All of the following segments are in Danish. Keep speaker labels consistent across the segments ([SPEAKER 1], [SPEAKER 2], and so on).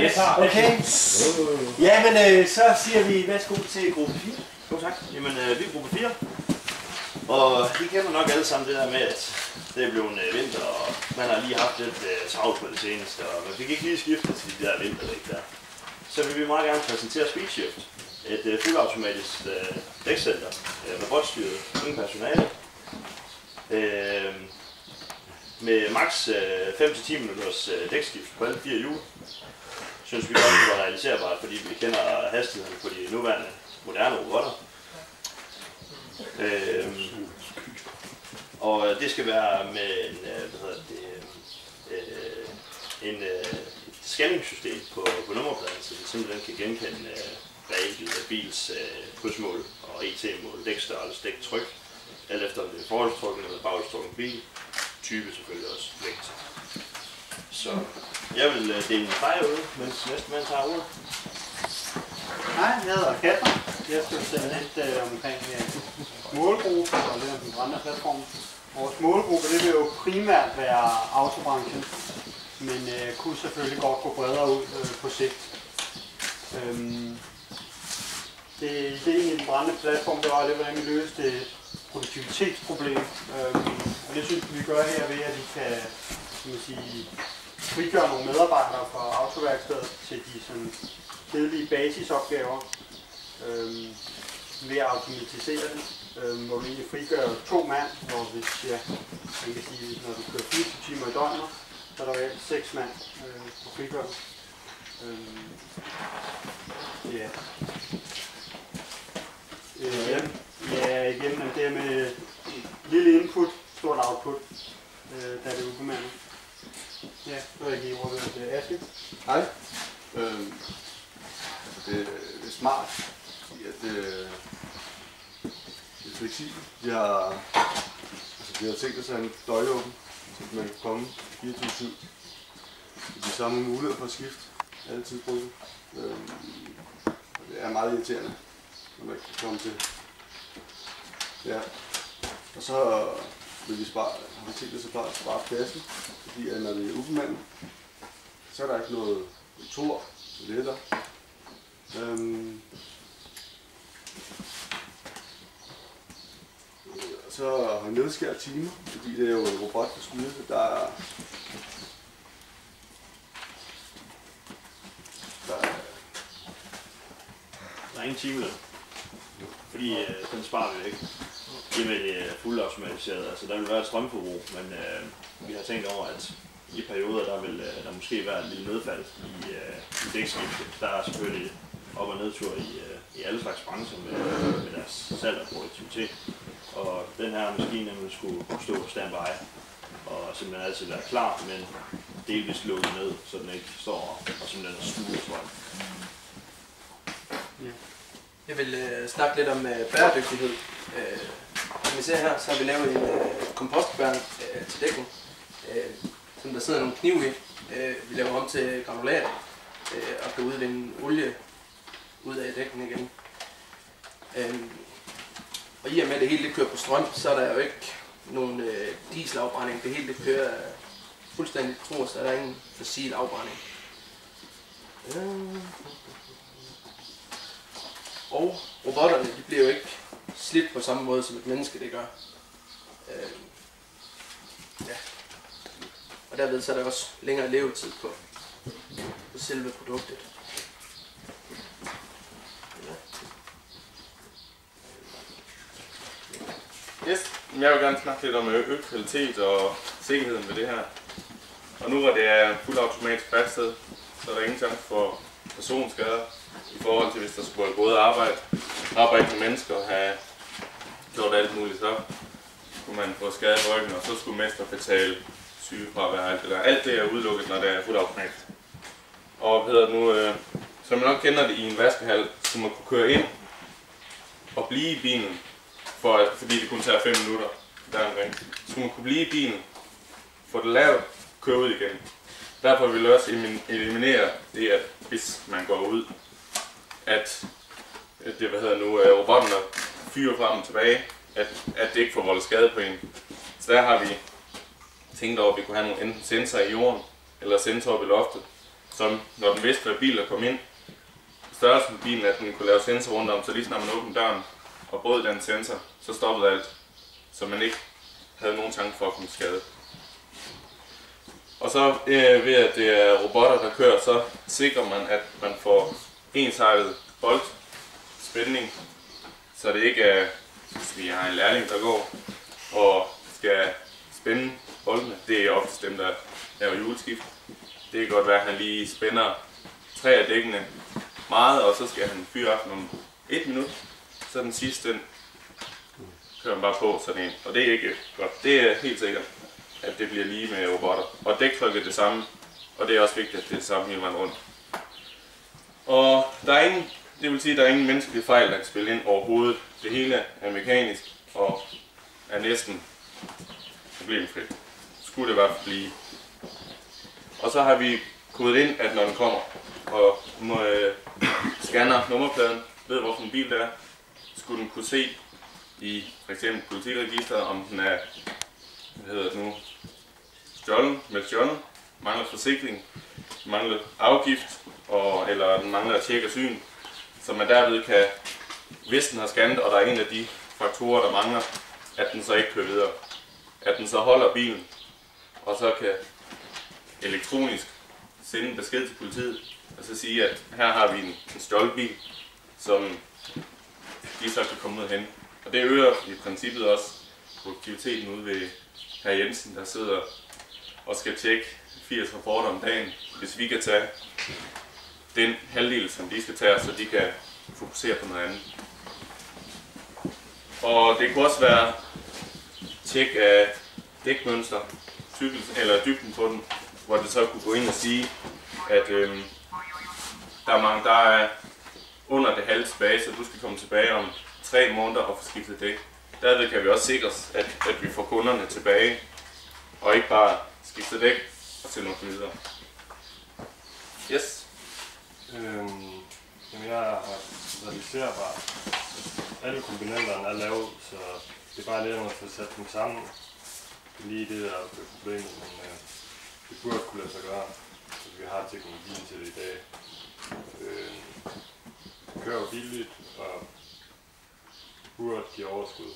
[SPEAKER 1] Yes.
[SPEAKER 2] Okay. Jamen, så siger vi værsgo til gruppe 4.
[SPEAKER 1] Jo, tak. Jamen, vi er gruppe 4. Og vi kender nok alle sammen det der med, at det er blevet vinter, og man har lige haft lidt travlt på det seneste, og man fik ikke lige skiftet til de der vinterdæk der. Så vil vi meget gerne præsentere Speedshift, et fuldautomatisk dækcenter med robotstyret, uden personale. Med maks 5-10 minutters dækskift på alle 4 hjul. Synes vi godt, det var realiserbart, fordi vi kender hastigheden på de nuværende moderne robotter. Og det skal være med en scanningssystem på nummerpladen, så det simpelthen kan genkende hver enkelt bils krydsmål og ET-mål, dækstørrelse, dæktryk, alt efter om det er forholdstrukken eller baghjulstrukken bil, type selvfølgelig også, vægt. Så jeg vil dele en fejr ud, mens næste mand tager ordet.
[SPEAKER 3] Hej, jeg hedder Kasper. Jeg skal fortælle lidt omkring målgruppe og lidt om den brændende platform. Vores målgruppe det vil jo primært være autobranchen, men kunne selvfølgelig godt gå bredere ud på sigt. Ideen i den brændende platform, det var lidt, hvordan vi løste et produktivitetsproblem. Og det synes vi gør her ved, at vi kan frigøre nogle medarbejdere fra autoværkstedet til de sådan kedelige basisopgaver ved at automatisere det, hvor vi egentlig frigør 2 mand, og hvis man kan sige, når du kører 24 timer i døgnet, så er der jo 6 mand på frigør. Igen, men det er med lille input, stort output, da det er ubemandet. Ja, så er jeg lige ordet til Aske.
[SPEAKER 4] Hej. Det er smart, fordi at det er fleksibelt. Vi har tænkt os en døgnåben, så man kan komme 24/7. De samme muligheder for at skifte alle tidspunkter. Det er meget irriterende, når man kan komme til. Ja. Og så vil vi har vi tænkt os at spare pladsen, fordi at når det er ubemandet, så er der ikke noget kontor, toiletter. Så har vi nedskæret timer, fordi det er jo en robot, der styrer det. Der
[SPEAKER 1] er ingen timeløn, fordi den sparer vi ikke. I og med det fuldautomatiseret, altså der vil være et strømforbrug, men vi har tænkt over, at i perioder der vil der måske være et lille nedfald i dækskiftet. Der er selvfølgelig op- og nedtur i alle slags brancher med deres salg og produktivitet. Og den her maskine skulle stå på standby og simpelthen altid være klar, men delvist lukket ned, så den ikke står og simpelthen sluger strøm.
[SPEAKER 5] Jeg vil snakke lidt om bæredygtighed. Som vi ser her, så har vi lavet en kompostbærn til dækken, som der sidder nogle knive i. Vi laver om til granulat og kan udvinde olie ud af dækken igen. Og i og med at det hele kører på strøm, så er der jo ikke nogen dieselafbrænding. Det hele det kører fuldstændig på, så er der ingen fossil afbrænding. Og robotterne de bliver jo ikke slidt på samme måde som et menneske det gør. Og derved så er der også længere levetid på selve produktet.
[SPEAKER 6] Yes, jeg vil gerne snakke lidt om øget kvalitet og sikkerheden ved det her. Og nu hvor det er fuldautomatisk værksted, så er der ingen chance for personskader i forhold til, hvis der skulle være både arbejde med mennesker og have gjort alt muligt, så skulle man få skade i ryggen, og så skulle mester betale sygefravær, eller alt det er udelukket, når det er fuldautomatisk. Og som man nok kender det i en vaskehal, så man kunne køre ind og blive i bilen, fordi det kun tager 5 minutter deromkring. Så man kunne blive i bilen, få det lavet, køre ud igen. Derfor vil jeg også eliminere det, at hvis man går ud, at robotten fyrer frem og tilbage, at det ikke får voldt skade på en. Så der har vi tænkt over, at vi kunne have nogle enten sensorer i jorden, eller sensorer ved loftet, som når den vidste, hvad biler kom ind, størrelsen på bilen, at den kunne lave sensor rundt om, så lige snart man åbnede døren og brød den sensor, så stoppede alt, så man ikke havde nogen chance for at komme til skade. Og så ved at det er robotter, der kører, så sikrer man, at man får ensartet boldspænding, så det ikke er, hvis vi har en lærling, der går og skal spænde boldene. Det er oftest dem, der laver hjulskift. Det kan godt være, at han lige spænder 3 af dækkene meget, og så skal han fyre op om 1 minut. Så den sidste, den kører man bare på sådan en. Og det er ikke godt. Det er helt sikkert, at det bliver lige med robotter. Og dæktrykket er det samme, og det er også vigtigt, at det er det samme hele vejen rundt. Og der er ingen, det vil sige, at der er ingen menneskelige fejl, der kan spille ind overhovedet. Det hele er mekanisk og er næsten problemfrit. Skulle det bare blive. Og så har vi kodet ind, at når den kommer og scanner nummerpladen, ved hvorfor en bil det er, skulle den kunne se i f.eks. politiregisteret, om den er, hvad hedder det nu, stjålen, mangler forsikring, mangler afgift, eller den mangler at tjekke syn, så man derved kan, hvis den har scannet, og der er en af de faktorer, der mangler, at den så ikke kører videre. At den så holder bilen, og så kan elektronisk sende en besked til politiet, og så sige, at her har vi en stjålet bil, som de så kan komme ud hen. Og det øger i princippet også produktiviteten ude ved hr. Jensen, der sidder og skal tjekke 80 rapporter om dagen. Hvis vi kan tage den halvdel, som de skal tage, så de kan fokusere på noget andet. Og det kunne også være tjek af dækmønster, eller dybden på den, hvor det så kunne gå ind og sige, at der er under det halve tilbage, så du skal komme tilbage om 3 måneder og få skiftet dæk. Derved kan vi også sikre os, at vi får kunderne tilbage, og ikke bare skifte dæk og sende noget videre. Yes.
[SPEAKER 7] Jamen jeg har realiserbart. Alle komponenterne er lavet, så det er bare lidt om at få sat dem sammen. Lige det der er problemet, men det burde kunne lade sig gøre. Så vi har teknologien til det i dag. Det kører billigt og burde give overskud.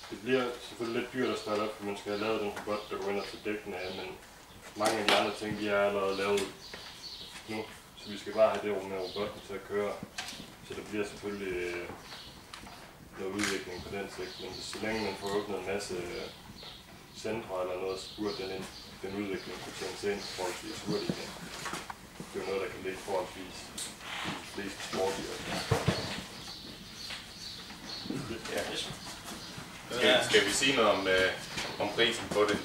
[SPEAKER 7] Det bliver selvfølgelig lidt dyrt at starte op, for man skal have lavet den robot, der går ind og tager dækkene af, men mange af de andre ting, de er allerede lavet nu, så vi skal bare have det med robotten til at køre. Så der bliver selvfølgelig noget udvikling på den sigt, men så længe man får åbnet en masse centre eller noget, så burde den udvikling kunne tjene ind forholdsvis hurtigt igen. Det er jo noget, der kan ligge forholdsvis de fleste sportlige.
[SPEAKER 6] Skal vi sige noget om prisen på det?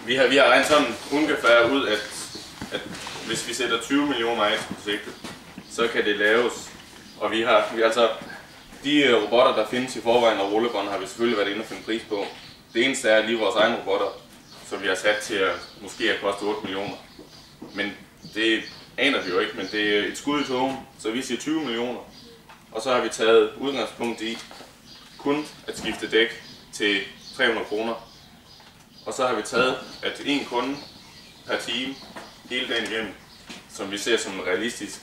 [SPEAKER 6] Vi har regnet sådan ungefær ud, at hvis vi sætter 20 millioner af til projektet, så kan det laves. Og vi altså de robotter, der findes i forvejen og rullebånd, har vi selvfølgelig været inde og finde pris på. Det eneste er lige vores egne robotter, som vi har sat til at måske at koste 8 millioner. Men det aner vi jo ikke, men det er et skud i togen, så vi siger 20 millioner. Og så har vi taget udgangspunkt i kun at skifte dæk til 300 kroner. Og så har vi taget, at en kunde per time hele dagen igennem, som vi ser som en realistisk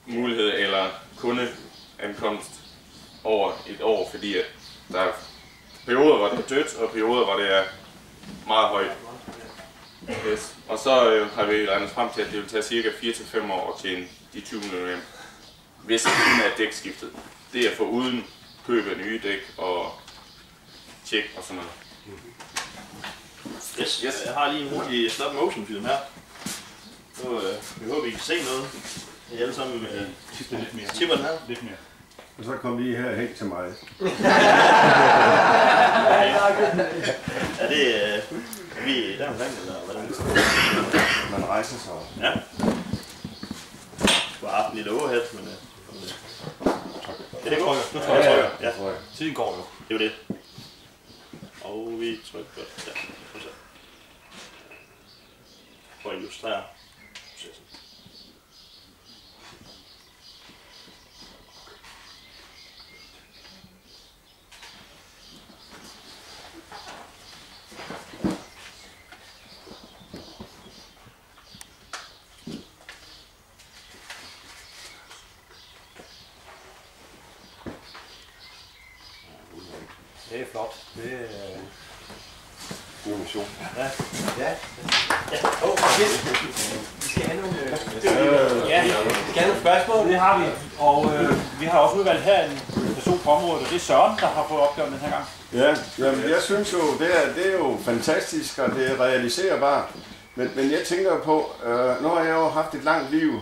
[SPEAKER 6] mulighed eller kundeankomst over et år, fordi at der er perioder, hvor det er dødt, og perioder, hvor det er meget højt. Yes. Og så har vi regnet frem til, at det vil tage cirka 4-5 år at tjene de 20 millioner hjem, hvis det kun er dækskiftet. Det er for uden køb af nye dæk og tjek og sådan noget.
[SPEAKER 1] Yes. Jeg har lige en hurtig stop motion film her. Nu, vi håber, I kan se noget. I alle sammen tipper den her.
[SPEAKER 7] Lidt mere.
[SPEAKER 8] Og så kom lige her hen til mig.
[SPEAKER 1] Er det vi der omkring, eller hvordan?
[SPEAKER 8] Man rejser sig.
[SPEAKER 1] Ja. Du har haft en lille overhead, men det er godt. Nu tror jeg. Ja.
[SPEAKER 7] Tiden går jo.
[SPEAKER 1] Det er jo det. Og vi trykker godt. Ja. For at illustrere processen.
[SPEAKER 3] flot. Det
[SPEAKER 4] god mission.
[SPEAKER 2] Ja. Vi skal have nogle, spørgsmål.
[SPEAKER 9] Det har vi, og vi har også udvalgt her en person på området, og det er Søren, der har fået opgaven den her gang.
[SPEAKER 8] Ja, jamen jeg synes jo, det er jo fantastisk, og det er realiserbart. Men jeg tænker på, nu har jeg jo haft et langt liv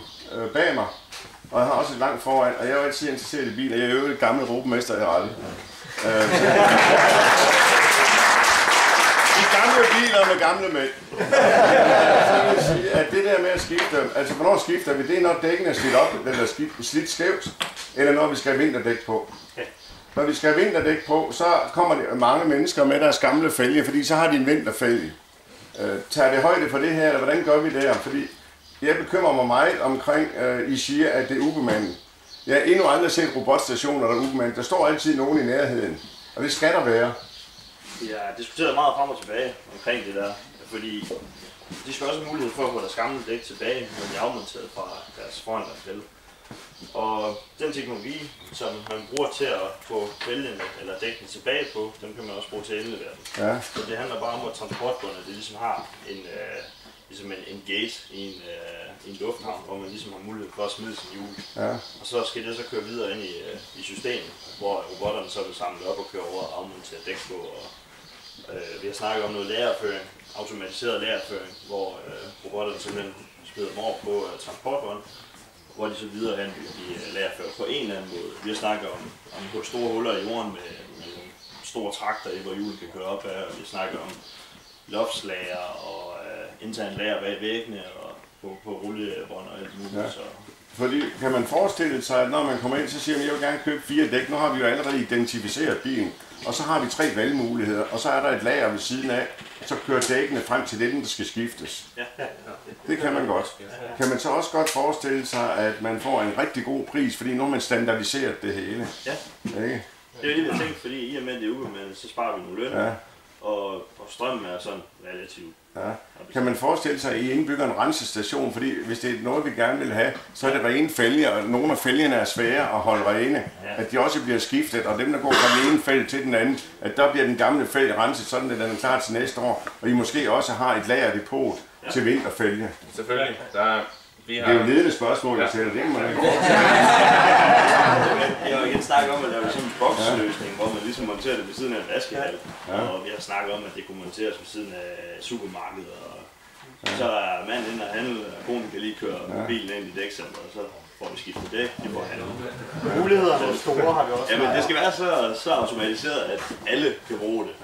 [SPEAKER 8] bag mig, og jeg har også et langt foran, og jeg er jo altid interesseret i biler. Jeg er jo et gammel europamester i rally. De gamle biler med gamle mænd. Så vil sige, at det der med at skifte, altså hvornår skifter vi, det er når dækken er slidt op, eller slidt skævt, eller når vi skal have vinterdæk på. Når vi skal have vinterdæk på, så kommer der mange mennesker med deres gamle fælge, fordi så har de en vinterfælge. Tager det højde for det her, eller hvordan gør vi det her? Fordi jeg bekymrer mig meget omkring, I siger, at det er ubemandet. Jeg har endnu aldrig set robotstationer, der er ubemandet. Der står altid nogen i nærheden, og det skal der være.
[SPEAKER 1] Vi har diskuteret meget frem og tilbage omkring det der, fordi de skal også have mulighed for at få deres gamle dæk tilbage, når de er afmonteret fra deres foran deres fælde. Og den teknologi, som man bruger til at få fælgene eller dækkene tilbage på, den kan man også bruge til at indlevere dem.
[SPEAKER 8] Ja.
[SPEAKER 1] Så det handler bare om, at transportbåndet det ligesom har en gate i en lufthavn, hvor man ligesom har mulighed for at smide sin hjul.
[SPEAKER 8] Ja.
[SPEAKER 1] Og så skal det så køre videre ind i systemet, hvor robotterne så vil samle op og køre over og afmontere dæk på. Og, vi har snakket om noget lagerføring, automatiseret lagerføring, hvor robotterne simpelthen smider dem over på transportbånd, hvor de så videre hen i lagerfører på en eller anden måde. Vi har snakket om store huller i jorden med store trakter i, hvor hjulet kan køre op af, og vi har snakket om loftslager og interne lager bag væggene og på rullebånd og alt muligt.
[SPEAKER 8] Ja.
[SPEAKER 1] Så.
[SPEAKER 8] Fordi kan man forestille sig, at når man kommer ind, så siger man, at jeg vil gerne købe 4 dæk. Nu har vi jo allerede identificeret bilen, og så har vi 3 valgmuligheder, og så er der et lager ved siden af, så kører dækkene frem til den, der skal skiftes. Det kan man godt. Kan man så også godt forestille sig, at man får en rigtig god pris, fordi nu har man standardiseret det hele?
[SPEAKER 1] Ja.
[SPEAKER 8] Ikke?
[SPEAKER 1] Det er jo det, jeg tænkte, fordi i og med det er ubemandet, så sparer vi nogle løn,
[SPEAKER 8] Ja.
[SPEAKER 1] og strømmen er sådan relativt.
[SPEAKER 8] Ja. Kan man forestille sig, at I indbygger en rensestation, fordi hvis det er noget, vi gerne vil have, så er det rene fælger, og nogle af fælgene er svære at holde rene, at de også bliver skiftet, og dem, der går fra den ene fælg til den anden, at der bliver den gamle fælg renset, sådan at den er klar til næste år, og I måske også har et lagerdepot til vinterfælge.
[SPEAKER 6] Selvfølgelig.
[SPEAKER 8] Det er jo ledende spørgsmål, jeg sætter det, man ikke.
[SPEAKER 1] Jeg har igen snakket om at lave sådan en boksløsning, hvor man ligesom monterer det ved siden af en vaskehal. Og vi har snakket om, at det kunne monteres ved siden af supermarkedet. Og så er manden inde og handle, og konen kan lige køre bilen ind i dækcenteret, og så får vi skiftet dæk, de får handle.
[SPEAKER 3] Mulighederne er store, har vi også.
[SPEAKER 1] Jamen det skal være så automatiseret, at alle kan bruge det.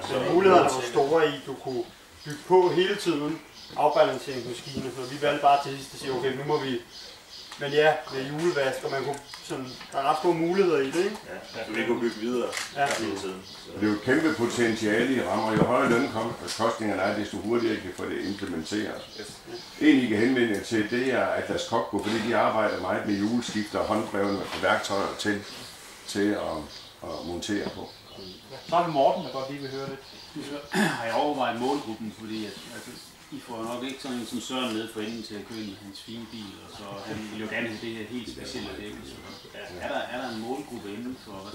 [SPEAKER 3] Så mulighederne er store i, du kunne bygge på hele tiden. Afbalanceringsmaskine, så vi valgte bare til sidst at sige, okay, nu må vi, men ja, med julevask, og man kunne sådan, der er ret gode muligheder i det, ikke?
[SPEAKER 1] Ja, så vi kunne bygge videre hele tiden.
[SPEAKER 8] Det er jo et kæmpe potentiale i rammer, jo højere lønkostningerne er, desto hurtigere kan få det implementeret. En, I kan henvende jer til, det er Atlas Copco, fordi de arbejder meget med hjulskifter og hånddrevne værktøjer til at montere på.
[SPEAKER 9] Så er det Morten, der godt lige vil høre det.
[SPEAKER 10] Har jeg overvejet målgruppen, fordi I får nok ikke sådan en som Søren nede for enden til at købe hans fine bil, og så han vil jo gerne have det her helt specielle dæk. Er der en målgruppe inden for, hvad